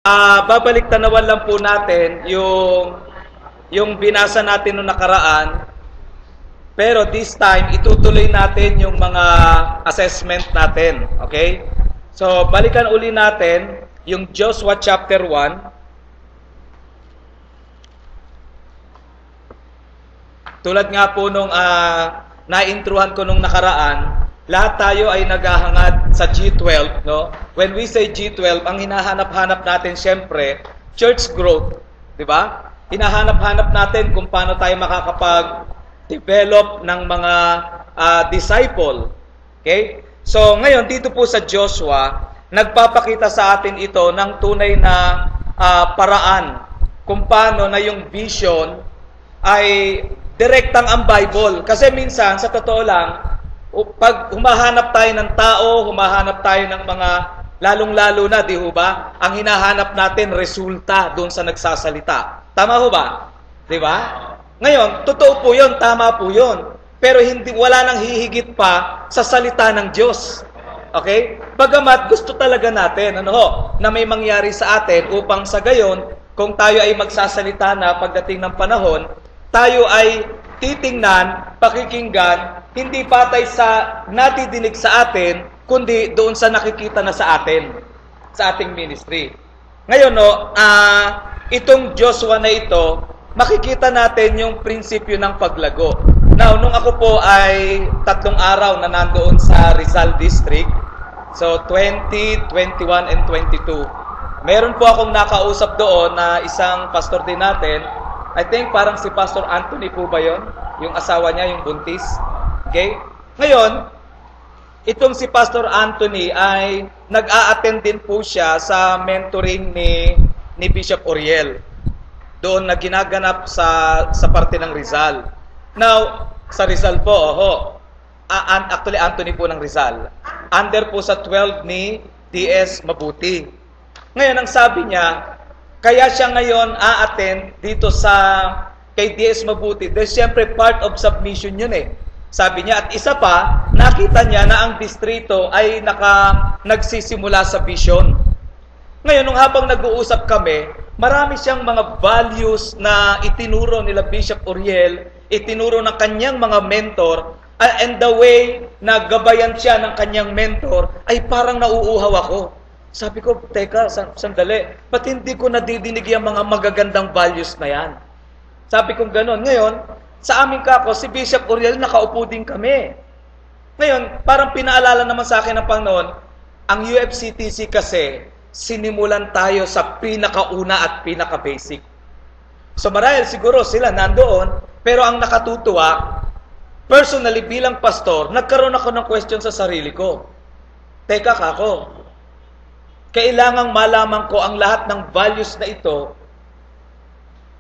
Babalik tanawan lang po natin yung binasa natin noong nakaraan. Pero this time, itutuloy natin yung mga assessment natin. Okay? So, balikan uli natin yung Joshua chapter 1. Tulad nga po nung na-intruhan ko nung nakaraan, lahat tayo ay naghahangad sa G12, no? When we say G12, ang hinahanap-hanap natin siyempre, church growth, di ba? Hinahanap-hanap natin kung paano tayo makakapag-develop ng mga disciple. Okay? So, ngayon, dito po sa Joshua, nagpapakita sa atin ito ng tunay na paraan kung paano na yung vision ay direktang ang Bible. Kasi minsan, sa totoo lang, pag humahanap tayo ng tao, humahanap tayo ng mga lalong-lalo na, di ho ba? Ang hinahanap natin, resulta doon sa nagsasalita. Tama ho ba? Di ba? Ngayon, totoo po yun, tama po yun. Pero wala nang hihigit pa sa salita ng Diyos. Okay? Bagamat gusto talaga natin, na may mangyari sa atin upang sa gayon, kung tayo ay magsasalita na pagdating ng panahon, tayo ay titingnan, pakikinggan, hindi patay sa natidinig sa atin, kundi doon sa nakikita na sa atin, sa ating ministry. Ngayon, itong Joshua na ito, makikita natin yung prinsipyo ng paglago. Now, nung ako po ay 3 araw na nandoon sa Rizal District, so 20, 21, and 22, meron po akong nakausap doon na isang pastor din natin. I think parang si Pastor Anthony po ba yun? Yung asawa niya, yung buntis. Okay? Ngayon, itong si Pastor Anthony ay nag-a-attend din po siya sa mentoring ni Bishop Oriel. Doon na ginaganap sa parte ng Rizal. Now, sa Rizal po, actually Anthony po ng Rizal. Under po sa 12 ni D.S. Mabuti. Ngayon, ang sabi niya, kaya siya ngayon a-attend dito kay D.S. Mabuti. Dahil siyempre part of submission yun eh. Sabi niya, at isa pa, nakita niya na ang distrito ay nagsisimula sa vision. Ngayon, nung habang nag-uusap kami, marami siyang mga values na itinuro nila Bishop Oriel, itinuro ng kanyang mga mentor, and the way na gabayan siya ng kanyang mentor, ay parang nauuhaw ako. Sabi ko, teka, sandali, ba't hindi ko nadidinig yung mga magagandang values na yan? Sabi ko gano'n. Ngayon, sa aming kako, si Bishop Oriel, nakaupo din kami. Ngayon, parang pinaalala naman sa akin ng Panginoon, ang UFCTC kasi, sinimulan tayo sa pinakauna at pinaka-basic. So marahil siguro sila nandoon, pero ang nakatutuwa, personally bilang pastor, nagkaroon ako ng question sa sarili ko. Teka kako, kailangang malaman ko ang lahat ng values na ito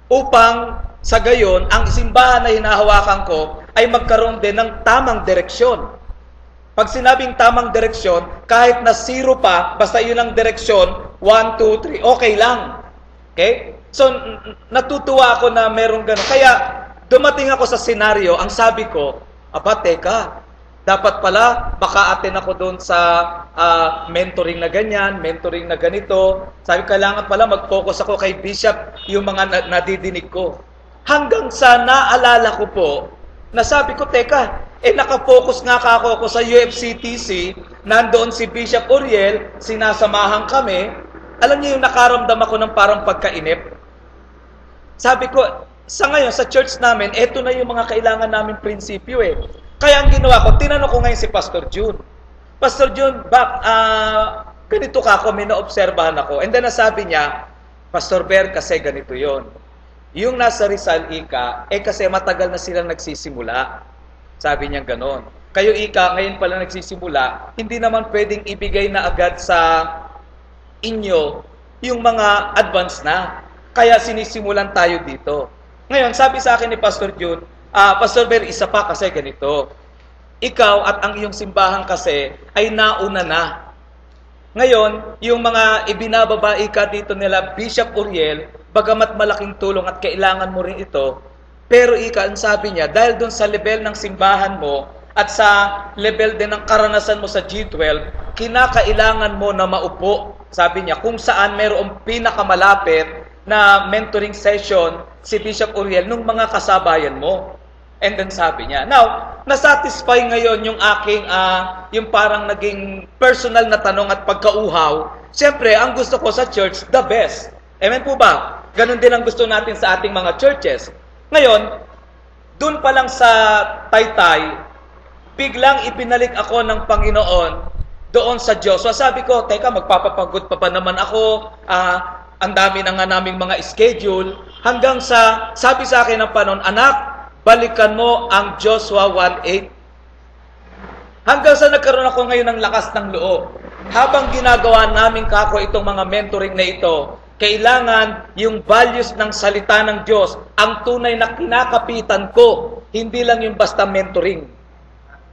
upang sa gayon, ang simbahan na hinahawakan ko ay magkaroon din ng tamang direksyon. Pag sinabing tamang direksyon, kahit na 0 pa, basta yun ang direksyon, 1, 2, 3, okay lang. Okay? So, natutuwa ako na merong gano'n. Kaya, dumating ako sa senaryo, ang sabi ko, teka, dapat pala, baka attend ako doon sa mentoring na ganyan, mentoring na ganito. Sabi, kailangan pala mag-focus ako kay Bishop, yung mga nadidinig ko. Hanggang sa naalala ko po, nasabi ko, teka, nakafocus nga ako sa UFCTC, nandoon si Bishop Oriel, sinasamahan kami. Alam niyo yung nakaramdam ako ng parang pagkainip? Sabi ko, sa ngayon, sa church namin, eto na yung mga kailangan namin prinsipyo eh. Kaya ang ginawa ko, tinanong ko ngayon si Pastor June. Pastor June, ganito ka ako, may naobserbahan ako. And then nasabi niya, Pastor Ber, kasi ganito yon. Yung nasa Rizal, Ika, kasi matagal na silang nagsisimula. Sabi niya ganon. Kayo, Ika, ngayon pala nagsisimula, hindi naman pwedeng ibigay na agad sa inyo yung mga advance na. Kaya sinisimulan tayo dito. Ngayon, sabi sa akin ni Pastor June, Pastor Ber, isa pa kasi ganito. Ikaw at ang iyong simbahan kasi ay nauna na. Ngayon, yung mga ibinababae ka dito nila Bishop Oriel, bagamat malaking tulong at kailangan mo rin ito, pero ang sabi niya, dahil doon sa level ng simbahan mo at sa level din ng karanasan mo sa G12, kinakailangan mo na maupo sabi niya, kung saan mayroong pinakamalapit na mentoring session si Bishop Uriel nung mga kasabayan mo. And then sabi niya, now, nasatisfy ngayon yung aking, yung parang naging personal na tanong at pagkauhaw. Siyempre, ang gusto ko sa church, the best. Amen po ba? Ganon din ang gusto natin sa ating mga churches. Ngayon, dun pa lang sa Taytay, biglang ibinalik ako ng Panginoon doon sa Diyos. So sabi ko, teka, magpapapagod pa naman ako, ang dami na nga naming mga schedule, hanggang sa, sabi sa akin ng Panginoon, anak, balikan mo ang Joshua 1:8. Hanggang sa nagkaroon ako ngayon ng lakas ng loob. Habang ginagawa namin kako itong mga mentoring na ito, kailangan yung values ng salita ng Diyos, ang tunay na kinakapitan ko, hindi lang yung basta mentoring.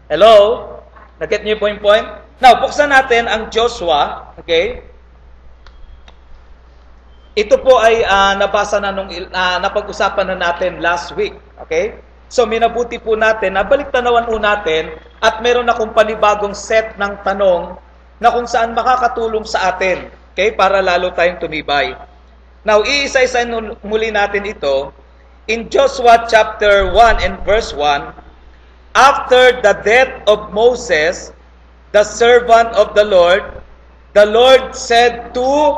Hello? Nakit niyo po yung point? Now, buksan natin ang Joshua, okay? Ito po ay nabasa na nung napag-usapan na natin last week, okay? So minabuti po natin na baliktanawan po natin at meron akong panibagong set ng tanong na kung saan makakatulong sa atin, okay? Para lalo tayong tumibay. Now, iisa-isa muli natin ito. In Joshua chapter 1 and verse 1, after the death of Moses, the servant of the Lord said to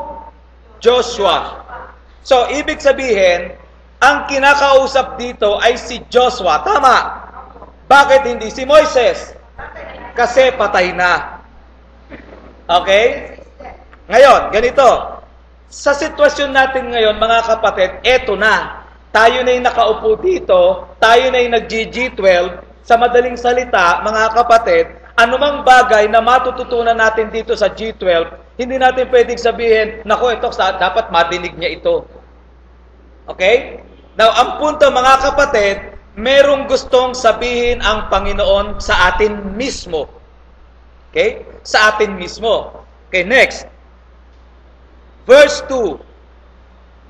Joshua. So, ibig sabihin, ang kinakausap dito ay si Joshua. Tama? Bakit hindi si Moises? Kasi patay na. Okay? Ngayon, ganito. Sa sitwasyon natin ngayon, mga kapatid, eto na. Tayo na yung nakaupo dito, tayo na yung nag-G12. Sa madaling salita, mga kapatid, anumang bagay na matututunan natin dito sa G12, hindi natin pwedeng sabihin, naku, ito, dapat madinig niya ito. Okay? Now, ang punto, mga kapatid, merong gustong sabihin ang Panginoon sa atin mismo. Okay? Sa atin mismo. Okay, next. Verse 2.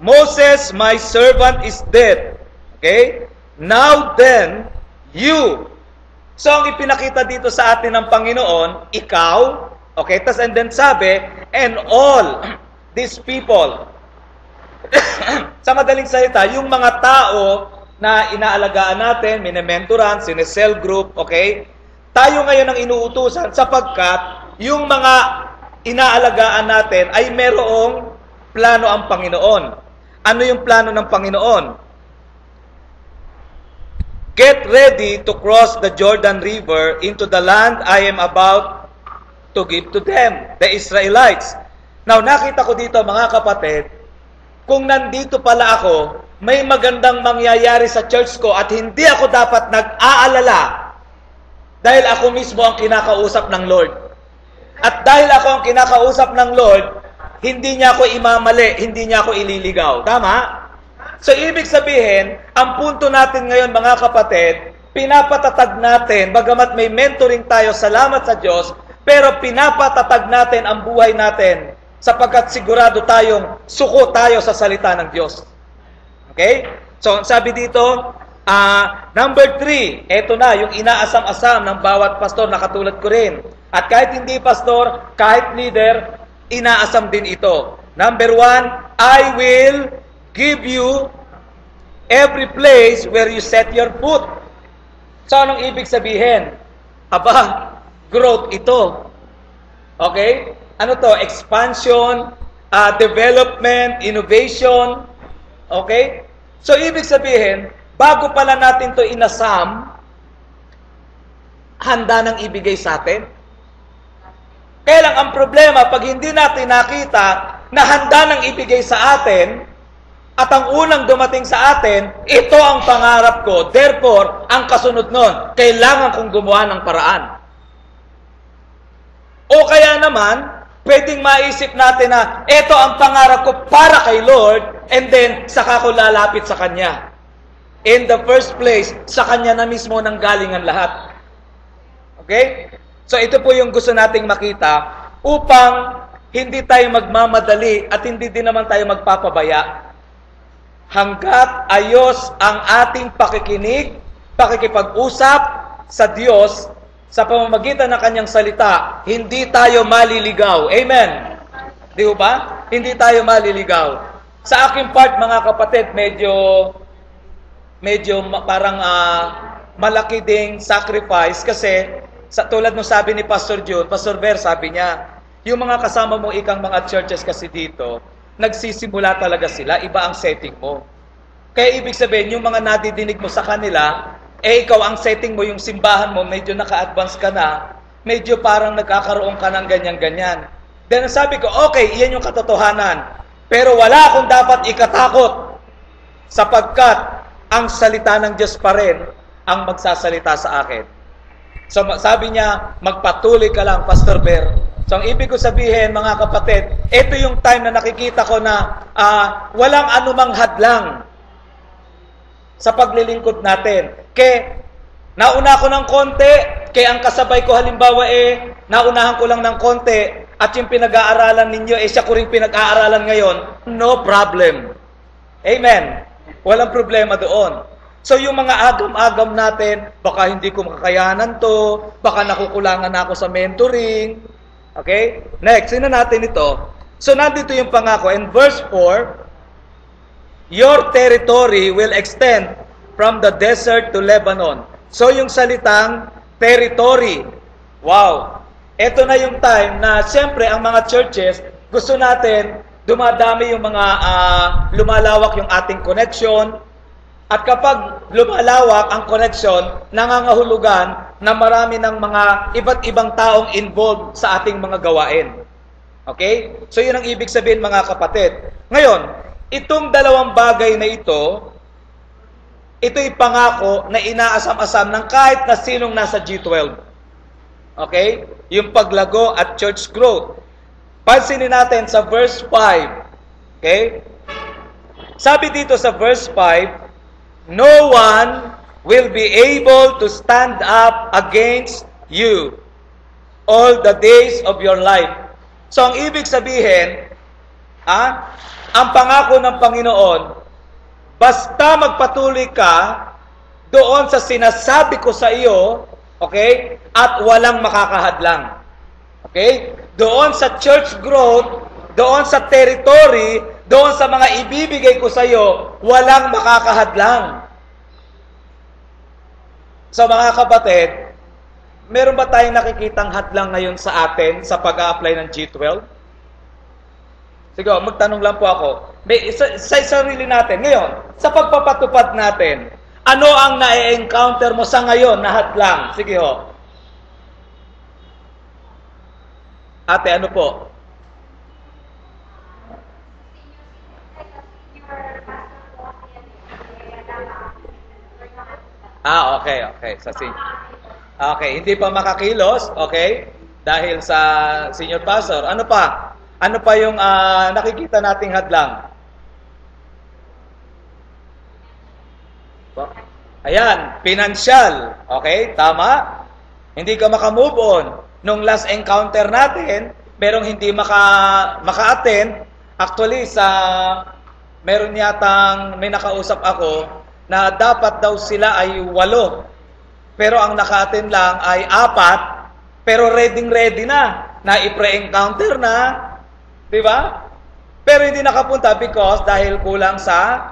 Moses, my servant, is dead. Okay? Now then, you. So, ang ipinakita dito sa atin ng Panginoon, ikaw, okay, tas and then sabi, and all these people. Sa madaling salita, yung mga tao na inaalagaan natin, minementoran, sinesel group, okay? Tayo ngayon ang inuutusan sapagkat yung mga inaalagaan natin ay merong plano ang Panginoon. Ano yung plano ng Panginoon? Get ready to cross the Jordan River into the land I am about to give to them, the Israelites. Now, nakita ko dito, mga kapatid, kung nandito pala ako, may magandang mangyayari sa church ko at hindi ako dapat nag-aalala dahil ako mismo ang kinakausap ng Lord. At dahil ako ang kinakausap ng Lord, hindi niya ako imamali, hindi niya ako ililigaw. Tama? So, ibig sabihin, ang punto natin ngayon, mga kapatid, pinapatatag natin, bagamat may mentoring tayo, salamat sa Diyos, pero pinapatatag natin ang buhay natin sapagkat sigurado tayong suko tayo sa salita ng Diyos. Okay? So, sabi dito, number 3, eto na, yung inaasam-asam ng bawat pastor na katulad ko rin. At kahit hindi pastor, kahit leader, inaasam din ito. Number 1, I will give you every place where you set your foot. So, anong ibig sabihin? Aba, growth ito. Okay? Ano to? Expansion, development, innovation. Okay? So, ibig sabihin, bago pala natin to inasam, handa nang ibigay sa atin. Kaya lang ang problema, pag hindi natin nakita na handa nang ibigay sa atin, at ang unang dumating sa atin, ito ang pangarap ko. Therefore, ang kasunod nun, kailangan kong gumawa ng paraan. O kaya naman, pwedeng maisip natin na ito ang pangarap ko para kay Lord, and then saka ko lalapit sa Kanya. In the first place, sa Kanya na mismo nanggaling ang lahat. Okay? So ito po yung gusto nating makita upang hindi tayo magmamadali at hindi din naman tayo magpapabaya. Hanggat ayos ang ating pakikinig, pakikipag-usap sa Diyos sa pamamagitan ng Kanyang salita, hindi tayo maliligaw. Amen? Di ba? Hindi tayo maliligaw. Sa aking part, mga kapatid, medyo parang malaki ding sacrifice kasi tulad ng sabi ni Pastor June, Pastor Ver, sabi niya, yung mga kasama mo ikang mga churches kasi dito, nagsisimula talaga sila, iba ang setting mo. Kaya ibig sabihin, yung mga nadidinig mo sa kanila, ikaw ang setting mo, yung simbahan mo, medyo naka-advance ka na, medyo parang nagkakaroon ka ng ganyan-ganyan. Then sabi ko, okay, iyan yung katotohanan. Pero wala akong dapat ikatakot sapagkat ang salita ng Diyos pa rin ang magsasalita sa akin. So sabi niya, magpatuloy ka lang, Pastor Ber. So ang ibig ko sabihin, mga kapatid, ito yung time na nakikita ko na walang anumang hadlang sa paglilingkod natin. Kaya nauna ko ng konti, kaya ang kasabay ko halimbawa naunahan ko lang ng konti, at yung pinag-aaralan ninyo, siya ko rin pinag-aaralan ngayon, no problem. Amen. Walang problema doon. So yung mga agam-agam natin, baka hindi ko makakayanan to, baka nakukulangan ako sa mentoring. Okay? Next, sino natin ito? So nandito yung pangako. In verse 4, your territory will extend from the desert to Lebanon. So yung salitang territory, wow! Ito na yung time na siyempre ang mga churches, gusto natin dumadami yung mga lumalawak yung ating connection. At kapag lumalawak ang connection, nangangahulugan na marami ng mga iba't ibang taong involved sa ating mga gawain. Okay? So yun ang ibig sabihin, mga kapatid. Ngayon, itong dalawang bagay na ito'y pangako na inaasam-asam ng kahit na sinong nasa G12. Okay? Yung paglago at church growth. Pansinin natin sa verse 5. Okay? Sabi dito sa verse 5, no one will be able to stand up against you all the days of your life. So, ang ibig sabihin, ang pangako ng Panginoon, basta magpatuloy ka doon sa sinasabi ko sa iyo, okay? At walang makakahadlang. Okay? Doon sa church growth, doon sa territory, doon sa mga ibibigay ko sa iyo, walang makakahadlang. So mga kapatid, meron ba tayong nakikitang hadlang ngayon sa atin sa pag-a-apply ng G12? Sige, magtanong lang po ako. Sa sarili natin, ngayon, sa pagpapatupad natin, ano ang na-encounter mo sa ngayon na hadlang? Sige ho. Ate, ano po? Okay. Okay, hindi pa makakilos, okay? Dahil sa senior pastor. Ano pa? Ano pa yung nakikita nating hadlang? Ayan, financial. Okay, tama? Hindi ka makamove on. Nung last encounter natin, merong hindi maka-attend. Actually, meron yatang may nakausap ako na dapat daw sila ay 8. Pero ang naka-attend lang ay 4. Pero ready na i-pre-encounter na. Di ba? Pero hindi nakapunta because dahil kulang sa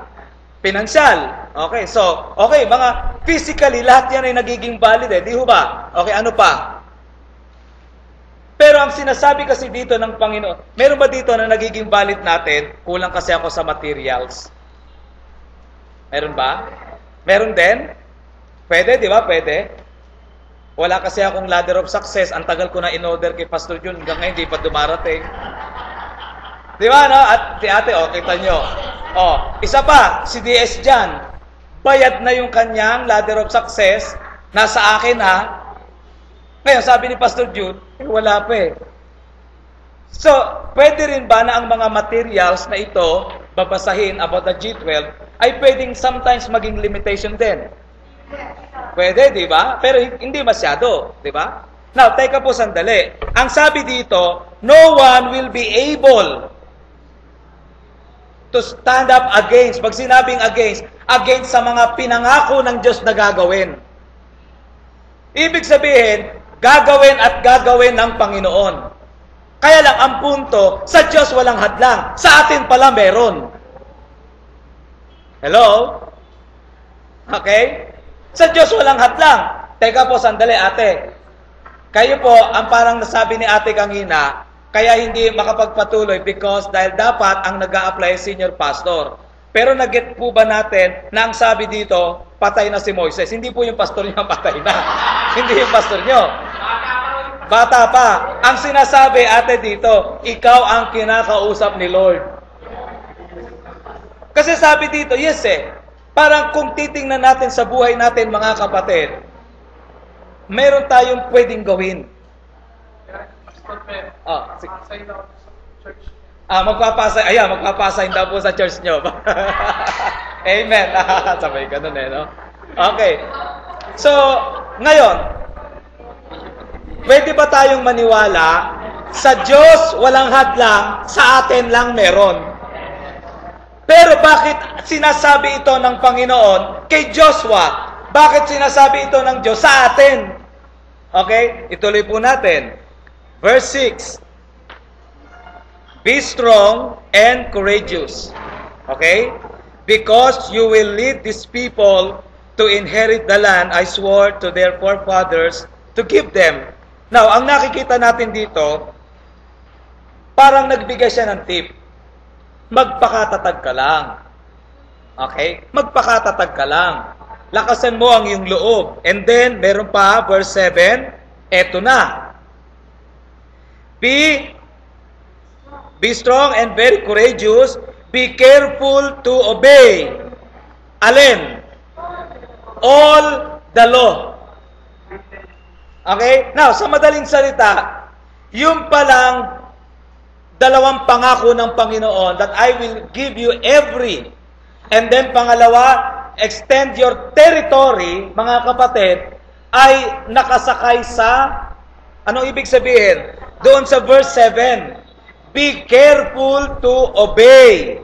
financial. Okay, so, okay, mga physically, lahat yan ay nagiging valid di ba? Okay, ano pa? Pero ang sinasabi kasi dito ng Panginoon, meron ba dito na nagiging valid natin? Kulang kasi ako sa materials. Meron ba? Meron din? Pwede, di ba? Pwede. Wala kasi akong ladder of success. Ang tagal ko na in-order kay Pastor June. Hanggang ngayon, di pa dumarating. Di ba, no? At si ate, kita nyo. Isa pa, si DS dyan. Bayad na yung kanyang ladder of success. Nasa akin, ha? Ngayon, sabi ni Pastor June, wala pa So, pwede rin ba na ang mga materials na ito, babasahin about the G12, ay pwedeng sometimes maging limitation din? Pwede, di ba? Pero hindi masyado, di ba? Now, teka po sandali. Ang sabi dito, no one will be able to stand up against, pag sinabing against sa mga pinangako ng Diyos na gagawin. Ibig sabihin, gagawin at gagawin ng Panginoon. Kaya lang, ang punto, sa Diyos walang hadlang. Sa atin pala meron. Hello? Okay? Sa Diyos walang hadlang. Teka po, sandali ate. Kayo po, ang parang nasabi ni ate kanina, kaya hindi makapagpatuloy because dahil dapat ang nag-a-apply senior pastor. Pero nag-get po ba natin na ang sabi dito, patay na si Moises? Hindi po yung pastor niya patay na. Hindi yung pastor niyo. Bata pa. Ang sinasabi ate dito, ikaw ang kinakausap ni Lord. Kasi sabi dito, yes parang kung titingnan natin sa buhay natin mga kapatid, meron tayong pwedeng gawin. Magpapasign daw po sa church nyo. Amen. Sabay ganun no? Okay. So, ngayon, pwede ba tayong maniwala sa Diyos walang hadlang, sa atin lang meron? Pero bakit sinasabi ito ng Panginoon kay Joshua? Bakit sinasabi ito ng Diyos sa atin? Okay? Ituloy po natin. Verse 6. Be strong and courageous. Okay? Because you will lead these people to inherit the land I swore to their forefathers to give them. Now, ang nakikita natin dito, parang nagbigay siya ng tip. Magpakatatag ka lang. Okay? Magpakatatag ka lang. Lakasan mo ang iyong loob. And then, meron pa, verse 7, eto na. Be strong and very courageous. Be careful to obey. Alin? All the law. Okay? Now, sa madaling salita, yung palang dalawang pangako ng Panginoon that I will give you every. And then pangalawa, extend your territory, mga kapatid, ay nakasakay sa, anong ibig sabihin? Doon sa verse 7, be careful to obey.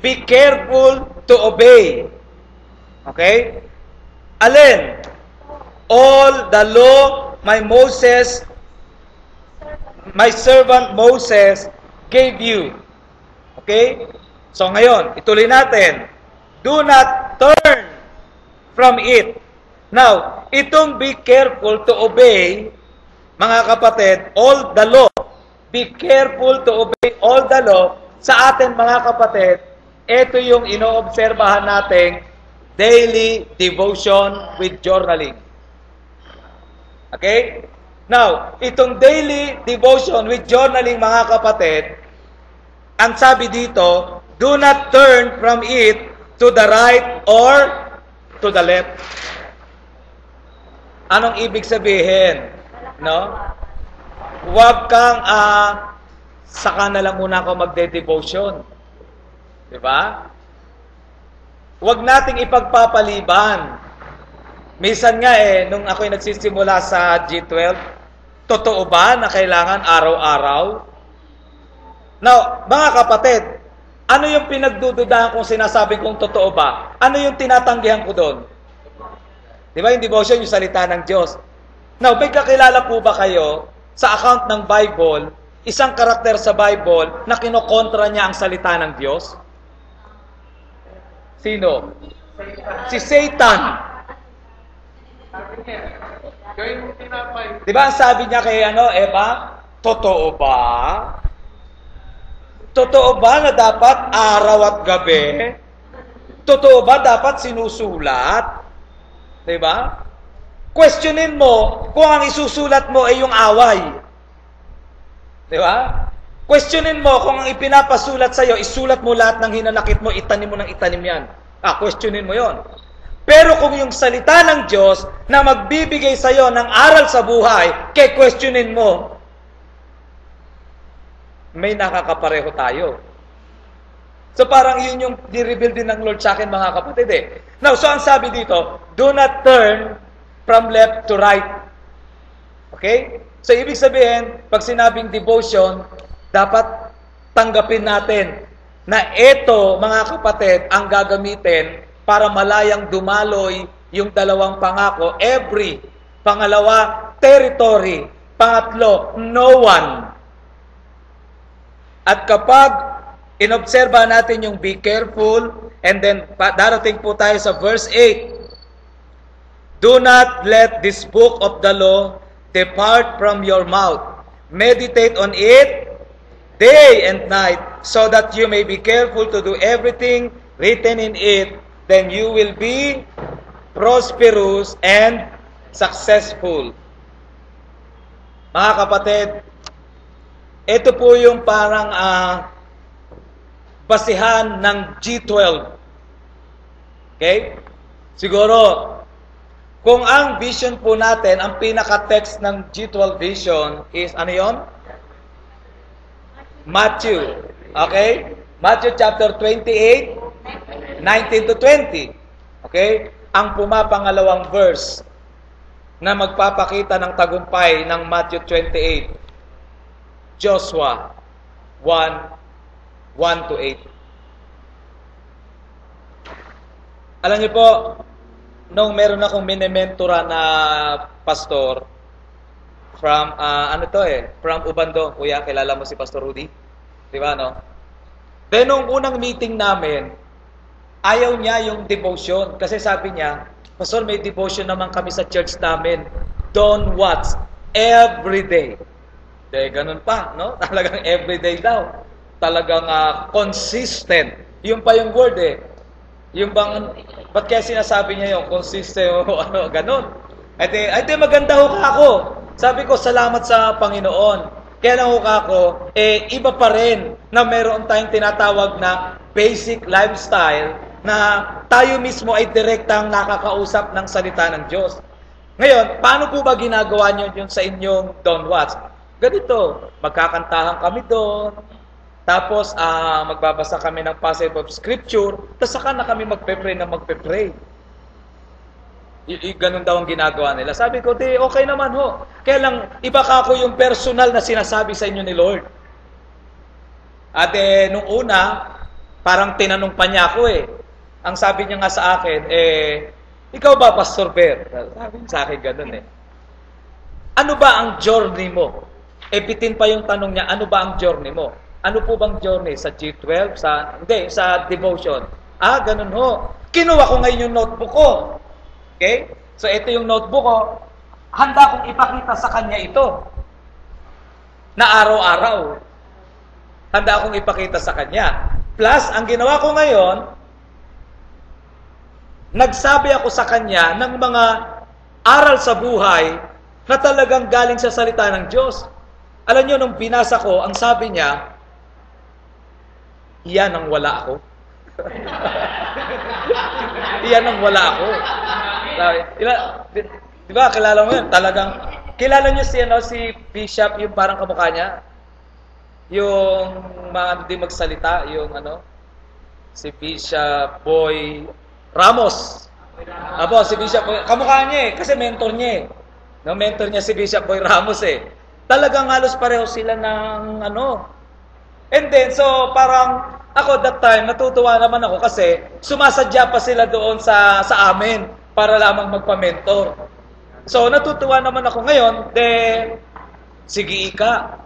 Be careful to obey. Okay? Alin? All the law my servant Moses gave you. Okay? So ngayon, ituloy natin. Do not turn from it. Now, itong be careful to obey, mga kapatid, all the law. Be careful to obey all the law. Sa atin, mga kapatid, ito yung inoobserbahan nating daily devotion with journaling. Okay? Now, itong daily devotion with journaling, mga kapatid, ang sabi dito, do not turn from it to the right or to the left. Anong ibig sabihin? No? Huwag kang, saka na lang muna ako magde-devotion. Diba? Huwag nating ipagpapaliban. Minsan nga nung ako'y nagsisimula sa G12, totoo ba na kailangan araw-araw? Now, mga kapatid, ano yung pinagdududahan kung sinasabi kong totoo ba? Ano yung tinatanggihan ko doon? Diba yung devotion, yung salita ng Diyos? Now, may kakilala po ba kayo sa account ng Bible, isang karakter sa Bible na kinokontra niya ang salita ng Diyos? Sino? Si Satan. Diba ang sabi niya kay Eva? Totoo ba? Totoo ba na dapat araw at gabi? Totoo ba dapat sinusulat? Diba? Questionin mo kung ang isusulat mo ay yung away. Diba? Questionin mo kung ang ipinapasulat sa'yo, isulat mo lahat ng hinanakit mo, itanim mo ng itanim yan. Questionin mo yon. Pero kung yung salita ng Diyos na magbibigay sa'yo ng aral sa buhay, kay questionin mo, may nakakapareho tayo. So parang yun yung ni-reveal din ng Lord sa akin, mga kapatid Now, so ang sabi dito, do not turn from left to right. Okay? So ibig sabihin, pag sinabing devotion, dapat tanggapin natin na ito, mga kapatid, ang gagamitin para malayang dumaloy yung dalawang pangako. Every, pangalawa, territory. Pangatlo, no one. At kapag inobserba natin yung be careful, and then darating po tayo sa verse 8, do not let this book of the law depart from your mouth. Meditate on it day and night, so that you may be careful to do everything written in it. Then you will be prosperous and successful. Mga kapatid, ito po yung parang basihan ng G12. Okay? Siguro, kung ang vision po natin, ang pinaka-text ng G12 vision is, ano yon? Matthew. Okay? Matthew chapter 28, 19 to 20. Okay? Ang pumapangalawang verse na magpapakita ng tagumpay ng Matthew 28, Joshua 1 to 8. Alam niyo po, nung meron akong minimentora na pastor from, from Ubando, kuya, kilala mo si Pastor Rudy? Di ba, no? Then, nung unang meeting namin, ayaw niya yung devotion. Kasi sabi niya, Pastor, may devotion naman kami sa church namin. Don't watch. Every day. Ganun pa, no? Talagang everyday daw. Talagang consistent. Yun pa yung word eh. Yung bang, ba't kaya sinasabi niya yung consistent o ano, ganun? Ay di maganda ho ka ako. Sabi ko, salamat sa Panginoon. Kaya lang ho ka ako, iba pa rin na meron tayong tinatawag na basic lifestyle na tayo mismo ay direktang nakakausap ng salita ng Diyos. Ngayon, paano po ba ginagawa niyo yun sa inyong Don't Watch? Ganito, magkakantahan kami doon, tapos magbabasa kami ng passage of scripture, tapos saka na kami magpe-pray na magpe-pray. Ganun daw ang ginagawa nila. Sabi ko, di, okay naman ho. Kaya lang, iba ka ako yung personal na sinasabi sa inyo ni Lord. At nung una, parang tinanong pa niya ako eh. Ang sabi niya nga sa akin, ikaw ba, Pastor Per? Sabi niya sa akin ganun eh. Ano ba ang journey mo? Bitin pa yung tanong niya, ano ba ang journey mo? Ano po bang journey? Sa G12? Sa devotion. Ganun ho. Kinuha ko ngayon yung notebook ko. Okay? So, ito yung notebook ko. Handa kong ipakita sa kanya ito. Na araw-araw. Handa akong ipakita sa kanya. Plus, ang ginawa ko ngayon, nagsabi ako sa kanya ng mga aral sa buhay na talagang galing sa salita ng Diyos. Alam niyo, nung binasa ko, ang sabi niya, iyan ang wala ako. Iyan ang wala ako. Di ba, kilala mo yun? Talagang, kilala niyo si Bishop, yung parang kamukha niya? Yung hindi magsalita, yung si Bishop Boy Ramos. Si Bishop Boy, kamukha niya eh, kasi mentor niya eh. No, mentor niya si Bishop Boy Ramos eh. Talagang halos pareho sila ng And then, so parang ako that time, natutuwa naman ako kasi sumasadya pa sila doon sa amin para lamang magpa-mentor. So, natutuwa naman ako ngayon, sige ika.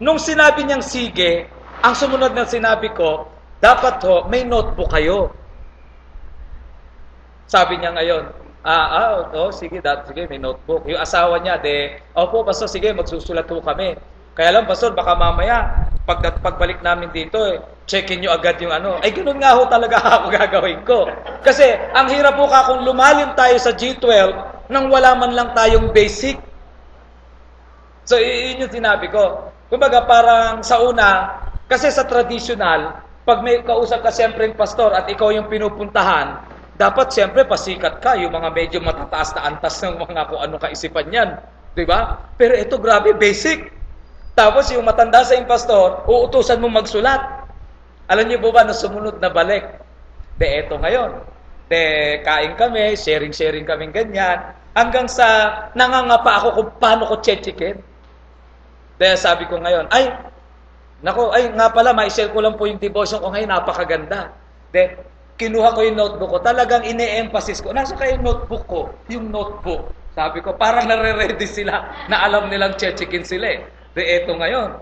Nung sinabi niyang sige, ang sumunod na sinabi ko, dapat may notebook kayo. Sabi niya ngayon, sige, may notebook. Yung asawa niya, opo, Pastor, sige, magsusulat po kami. Kaya lang, Pastor, baka mamaya, pagbalik namin dito, checkin nyo agad yung Ay, ganun nga ho talaga ako gagawin ko. Kasi, ang hirap po kung lumalim tayo sa G12 nang wala man lang tayong basic. So, yun yung sinabi ko. Kumbaga, parang sa una, kasi sa traditional, pag may kausap ka siyempre yung pastor at ikaw yung pinupuntahan, dapat siyempre pasikat ka, yung mga medyo matataas na antas ng mga kung ano kaisipan yan. Diba? Pero ito, grabe, basic. Tapos yung matanda sa yung pastor, uutusan mo magsulat. Alam niyo po ba, na sumunod na balik? Eto ngayon. Kain kami, sharing kami ganyan. Hanggang sa nangangapa ako kung paano ko chechikin. Sabi ko ngayon, nga pala, ma-share ko lang po yung devotion ko ngayon, napakaganda. Kinuha ko yung notebook ko, talagang ine-emphasize ko. Nasa kayo yung notebook ko? Yung notebook. Sabi ko, parang nare-ready sila na alam nilang chechikin sila eh. Eto ngayon.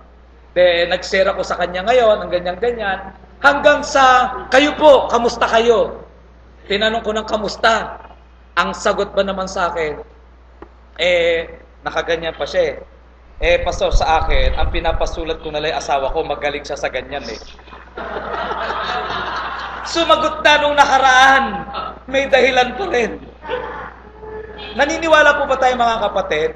Nag-share ako sa kanya ngayon, ang ganyan-ganyan. Hanggang sa, kayo po, kamusta kayo? Tinanong ko ng kamusta. Ang sagot ba naman sa akin, nakaganyan pa siya eh. Pastor, sa akin, ang pinapasulat ko nalang asawa ko, magaling siya sa ganyan eh. Sumagot na nung nakaraan, may dahilan pa rin. Naniniwala po ba tayo mga kapatid?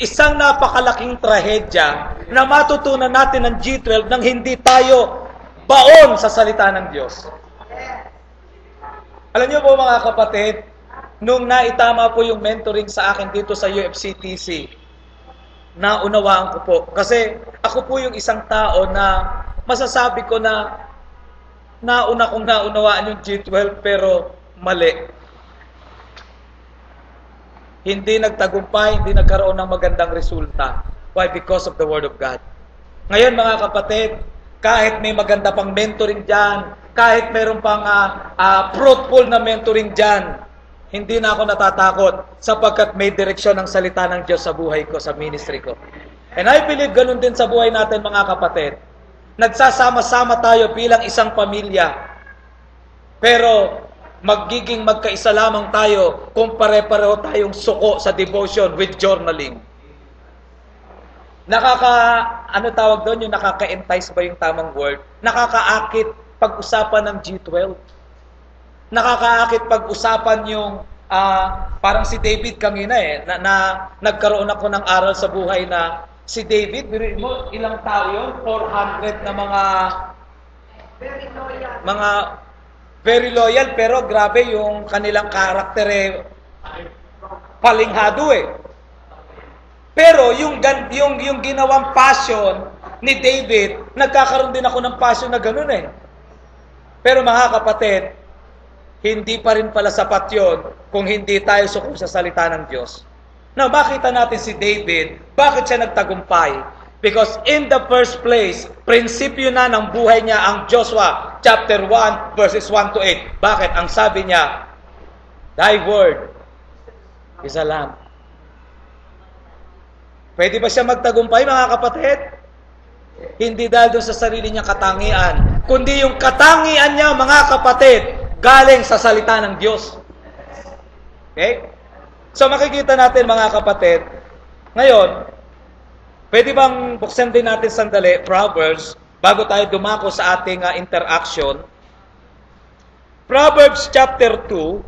Isang napakalaking trahedya na matutunan natin ng G12 nang hindi tayo baon sa salita ng Diyos. Alam niyo po mga kapatid, nung naitama po yung mentoring sa akin dito sa UFCTC, naunawaan ko po. Kasi ako po yung isang tao na masasabi ko na nauna kong naunawaan yung G12 pero mali. Hindi nagtagumpay, hindi nagkaroon ng magandang resulta. Why? Because of the Word of God. Ngayon mga kapatid, kahit may maganda pang mentoring dyan, kahit mayroon pang fruitful na mentoring dyan, hindi na ako natatakot sapagkat may direksyon ng salita ng Diyos sa buhay ko, sa ministry ko. And I believe ganun din sa buhay natin mga kapatid. Nagsasama-sama tayo bilang isang pamilya. Pero magiging magkaisa lamang tayo kung pare-pareho tayong suko sa devotion with journaling. Ano tawag doon? Yung nakaka-entice ba yung tamang word? Nakakaakit pag-usapan ng G12. Nakakaakit pag-usapan yung parang si David kanina na nagkaroon ako ng aral sa buhay na si David, biruin mo, ilang tao yun? 400 na very loyal, pero grabe yung kanilang karakter palinghado Pero yung ginawang passion ni David, nagkakaroon din ako ng passion na ganun Pero mga kapatid, hindi pa rin pala sapat yun kung hindi tayo suko sa salita ng Diyos. Now, makita natin si David, bakit siya nagtagumpay? Because in the first place, prinsipyo na ng buhay niya ang Joshua chapter 1 verses 1 to 8. Bakit? Ang sabi niya, Thy word is a lamp. Pwede ba siya magtagumpay mga kapatid? Hindi dahil doon sa sarili niyang katangian, kundi yung katangian niya mga kapatid, galing sa salita ng Diyos. Okay? So makikita natin mga kapatid, ngayon, pwede bang buksan din natin sandali, Proverbs, bago tayo dumako sa ating interaction. Proverbs chapter 2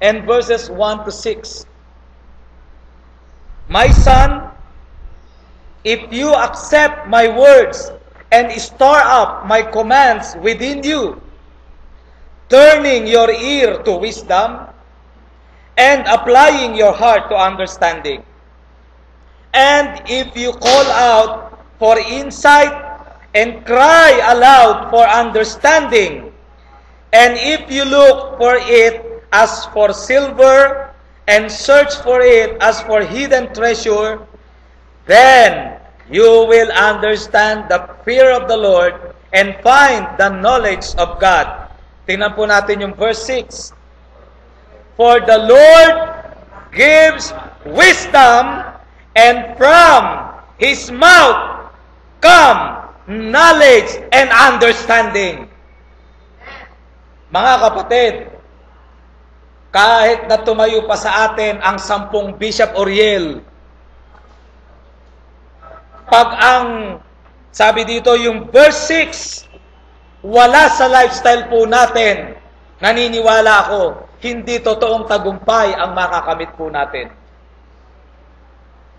and verses 1 to 6. My son, if you accept my words and store up my commands within you, turning your ear to wisdom and applying your heart to understanding, and if you call out for insight and cry aloud for understanding, and if you look for it as for silver and search for it as for hidden treasure, then you will understand the fear of the Lord and find the knowledge of God. Tingnan po natin yung verse 6. For the Lord gives wisdom, and from His mouth come knowledge and understanding. Mga kapatid, kahit na tumayo pa sa atin ang 10 Bishop Oriel, pag ang, sabi dito, yung verse 6, wala sa lifestyle po natin, naniniwala ako, hindi totoong tagumpay ang makakamit po natin.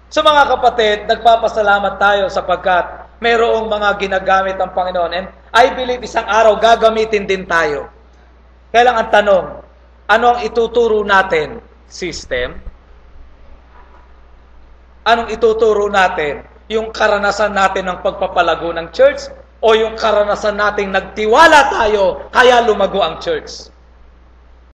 So mga kapatid, nagpapasalamat tayo sapagkat mayroong mga ginagamit ang Panginoon. And I believe isang araw gagamitin din tayo. Kaya lang ang tanong, ano ang ituturo natin? System? Anong ituturo natin? Yung karanasan natin ng pagpapalago ng church? O yung karanasan nating nagtiwala tayo kaya lumago ang church?